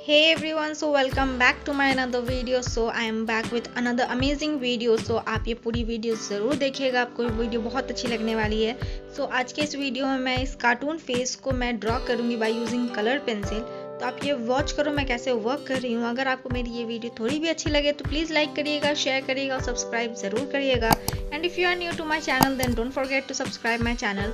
Hey everyone, so welcome back to my another video. So I am back with another amazing video. So आप ये पूरी video ज़रूर देखिएगा, आपको ये वीडियो बहुत अच्छी लगने वाली है. So आज के इस वीडियो में मैं इस कार्टून फेस को मैं ड्रॉ करूँगी बाय यूजिंग कलर पेंसिल. तो आप ये वॉच करो मैं कैसे वर्क कर रही हूँ. अगर आपको मेरी ये वीडियो थोड़ी भी अच्छी लगे तो प्लीज़ लाइक करिएगा, शेयर करिएगा और सब्सक्राइब ज़रूर करिएगा. And if you are new to my channel then don't forget to subscribe my channel.